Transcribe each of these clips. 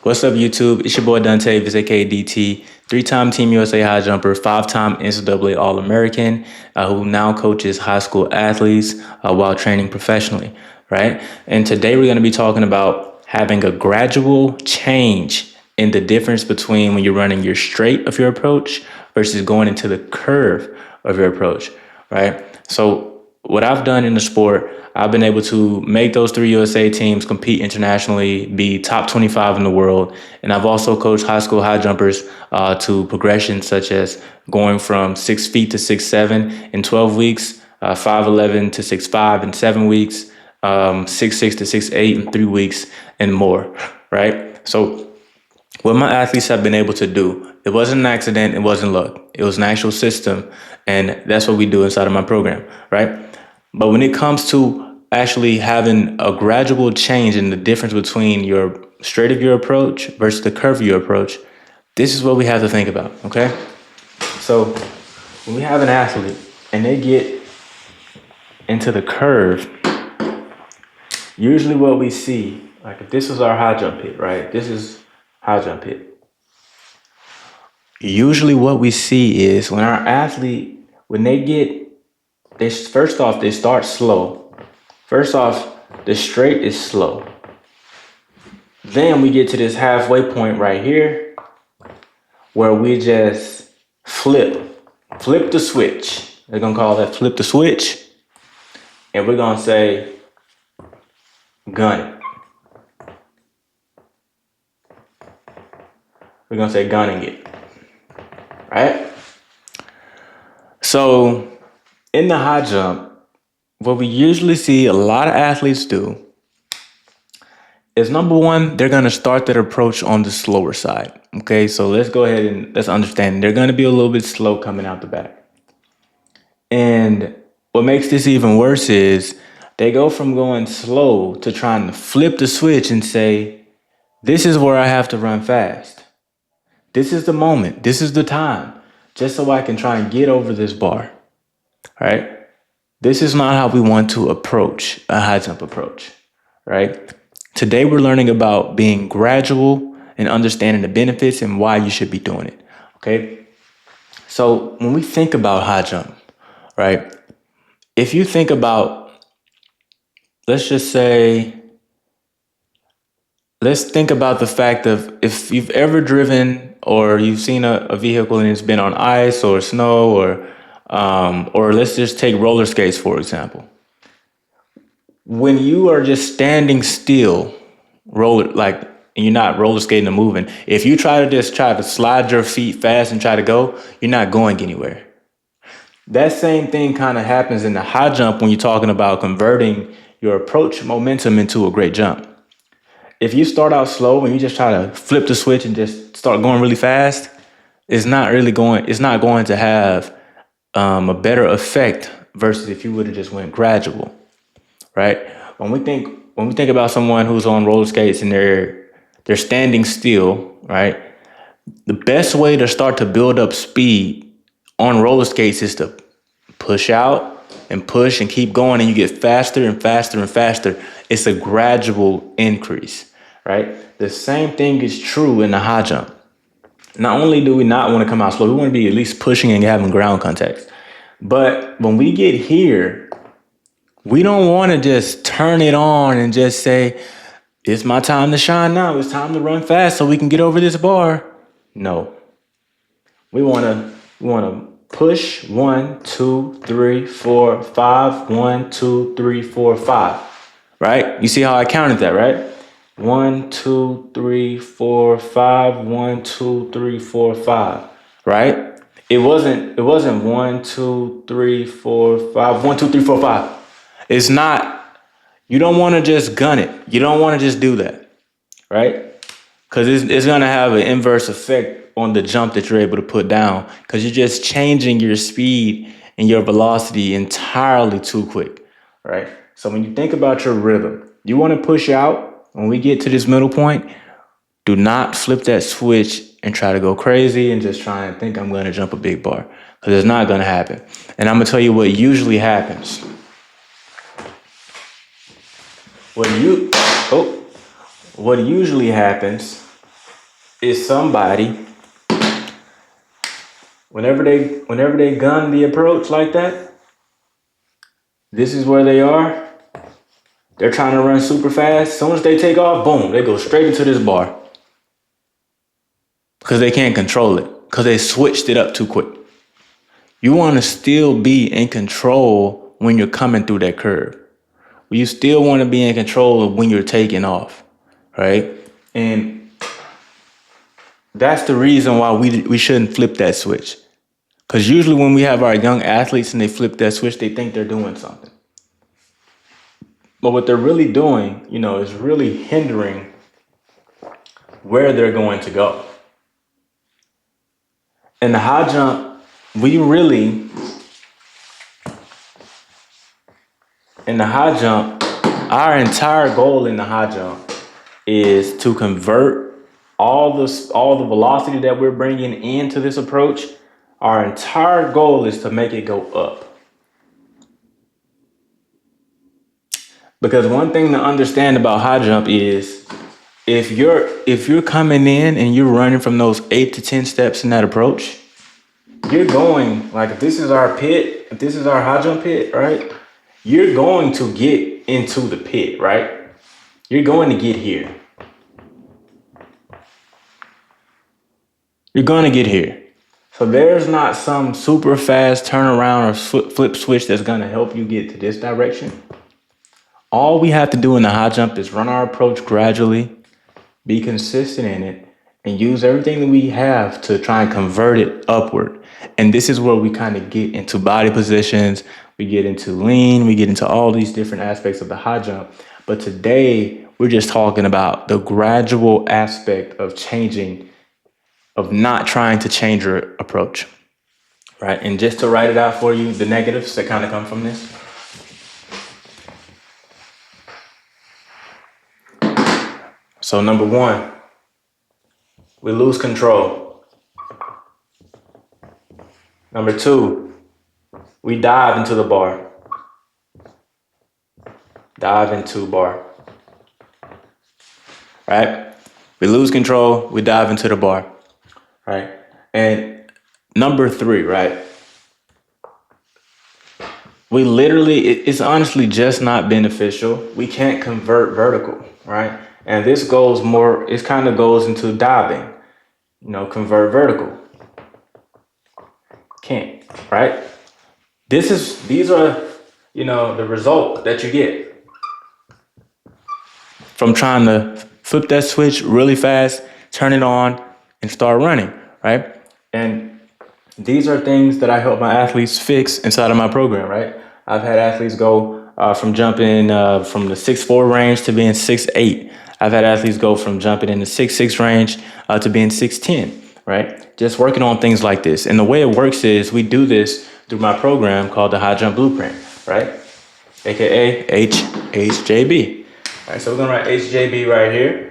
What's up, YouTube? It's your boy Dontavious, aka DT, three-time Team USA high jumper, five-time NCAA All-American, who now coaches high school athletes while training professionally, right? And today we're going to be talking about having a gradual change in the difference between when you're running your straight of your approach versus going into the curve of your approach, right? So what I've done in the sport, I've been able to make those three USA teams compete internationally, be top 25 in the world. And I've also coached high school high jumpers to progressions such as going from 6 feet to 6'7" in 12 weeks, 5'11" to 6'5" in 7 weeks, 6'6" to 6'8" in 3 weeks, and more, right? So what my athletes have been able to do, it wasn't an accident, it wasn't luck. It was an actual system, and that's what we do inside of my program, right? But when it comes to actually having a gradual change in the difference between your straight of your approach versus the curve of your approach, this is what we have to think about, okay? So when we have an athlete and they get into the curve, usually what we see, like if this was our high jump hit, right? This is high jump hit. Usually what we see is when our athlete, when first off, they start slow. First off, the straight is slow. Then we get to this halfway point right here where we just flip the switch. They're gonna call that flip the switch. And we're gonna say, gun it. We're gonna say gunning it, right? So in the high jump, what we usually see a lot of athletes do is, number one, they're going to start their approach on the slower side. Okay, so let's go ahead and let's understand they're going to be a little bit slow coming out the back. And what makes this even worse is they go from going slow to trying to flip the switch and say, this is where I have to run fast. This is the moment. This is the time, just so I can try and get over this bar, right? This is not how we want to approach a high jump approach, right? Today, we're learning about being gradual and understanding the benefits and why you should be doing it, okay? So when we think about high jump, right? If you think about, let's think about the fact of if you've ever driven or you've seen a vehicle and it's been on ice or snow or let's just take roller skates, for example. When you are just standing still, and you're not roller skating or moving, if you try to slide your feet fast and try to go, you're not going anywhere. That same thing kind of happens in the high jump when you're talking about converting your approach momentum into a great jump. If you start out slow and you just try to flip the switch and just start going really fast, it's not going to have a better effect versus if you would have just went gradual, right? When we think about someone who's on roller skates and they're standing still, right? The best way to start to build up speed on roller skates is to push out and push and keep going, and you get faster and faster and faster. It's a gradual increase, right? The same thing is true in the high jump. Not only do we not want to come out slow, we want to be at least pushing and having ground contact. But when we get here, we don't want to just turn it on and just say, it's my time to shine now. It's time to run fast so we can get over this bar. No. We want to push 1, 2, 3, 4, 5. 1, 2, 3, 4, 5. Right? You see how I counted that, right? 1, 2, 3, 4, 5. 1, 2, 3, 4, 5. Right? It wasn't 1, 2, 3, 4, 5. 1, 2, 3, 4, 5. It's not. You don't want to just gun it. You don't want to just do that, right? Because it's going to have an inverse effect on the jump that you're able to put down, because you're just changing your speed and your velocity entirely too quick, right? So when you think about your rhythm, you want to push out. When we get to this middle point, do not flip that switch and try to go crazy and just try and think I'm going to jump a big bar, because it's not going to happen. And I'm going to tell you what usually happens. What usually happens is somebody, whenever they gun the approach like that, this is where they are. They're trying to run super fast. As soon as they take off, boom, they go straight into this bar. Because they can't control it. Because they switched it up too quick. You want to still be in control when you're coming through that curve. You still want to be in control of when you're taking off, right? And that's the reason why we shouldn't flip that switch. Because usually when we have our young athletes and they flip that switch, they think they're doing something. But what they're really doing, is really hindering where they're going to go. In the high jump, our entire goal in the high jump is to convert all the velocity that we're bringing into this approach. Our entire goal is to make it go up. Because one thing to understand about high jump is if you're coming in and you're running from those 8 to 10 steps in that approach, you're going, like if this is our pit, if this is our high jump pit, right? You're going to get into the pit, right? You're going to get here. You're going to get here. So there's not some super fast turnaround or flip switch that's going to help you get to this direction. All we have to do in the high jump is run our approach gradually, be consistent in it, and use everything that we have to try and convert it upward. And this is where we kind of get into body positions, we get into lean, we get into all these different aspects of the high jump. But today, we're just talking about the gradual aspect of not trying to change your approach, right? And just to write it out for you, the negatives that kind of come from this. So number 1, we lose control. Number 2, we dive into the bar. Dive into bar. Right? We lose control, we dive into the bar. Right? And number 3, right? We literally, it's honestly just not beneficial. We can't convert vertical, right? And this goes more, it kind of goes into diving, convert vertical. Can't, right? These are, the result that you get from trying to flip that switch really fast, turn it on, and start running, right? And these are things that I help my athletes fix inside of my program, right? I've had athletes go from jumping from the 6'4" range to being 6'8". I've had athletes go from jumping in the 6'6" range to being 6'10", right? Just working on things like this. And the way it works is we do this through my program called the High Jump Blueprint, right? AKA HJB. All right, so we're gonna write HJB right here.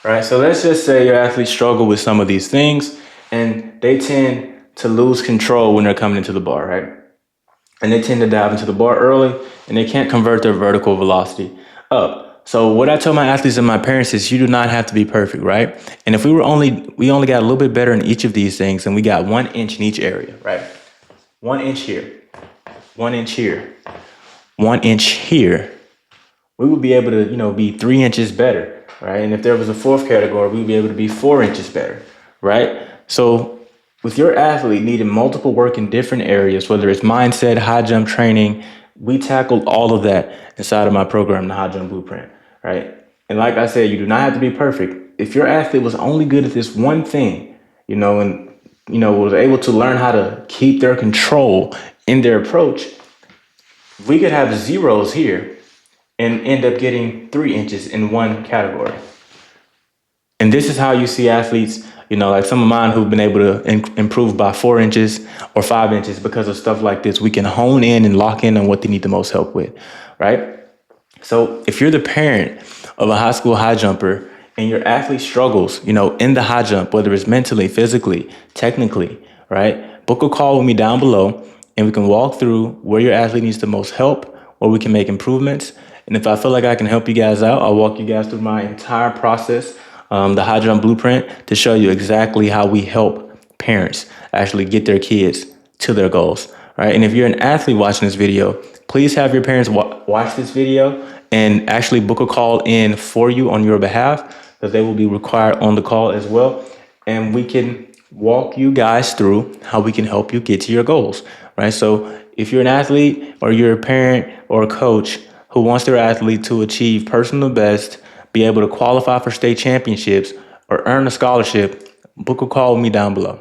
All right, so let's just say your athletes struggle with some of these things and they tend to lose control when they're coming into the bar, right? And they tend to dive into the bar early and they can't convert their vertical velocity up. So what I tell my athletes and my parents is you do not have to be perfect, right? And if we only got a little bit better in each of these things and we got 1 inch in each area, right? 1 inch here, 1 inch here, 1 inch here, we would be able to, be 3 inches better, right? And if there was a 4th category, we would be able to be 4 inches better, right? So with your athlete needing multiple work in different areas, whether it's mindset, high jump training, we tackled all of that inside of my program, the High Jump Blueprint, right? And like I said, you do not have to be perfect. If your athlete was only good at this one thing, and was able to learn how to keep their control in their approach, we could have zeros here and end up getting 3 inches in one category. And this is how you see athletes, like some of mine who've been able to improve by 4 inches or 5 inches because of stuff like this. We can hone in and lock in on what they need the most help with, right? So if you're the parent of a high school high jumper and your athlete struggles, in the high jump, whether it's mentally, physically, technically, right? Book a call with me down below and we can walk through where your athlete needs the most help, where we can make improvements. And if I feel like I can help you guys out, I'll walk you guys through my entire process the High Jump Blueprint, to show you exactly how we help parents actually get their kids to their goals, right? And if you're an athlete watching this video, please have your parents watch this video and actually book a call in for you on your behalf, because they will be required on the call as well. And we can walk you guys through how we can help you get to your goals, right? So if you're an athlete or you're a parent or a coach who wants their athlete to achieve personal best, be able to qualify for state championships, or earn a scholarship, book a call with me down below.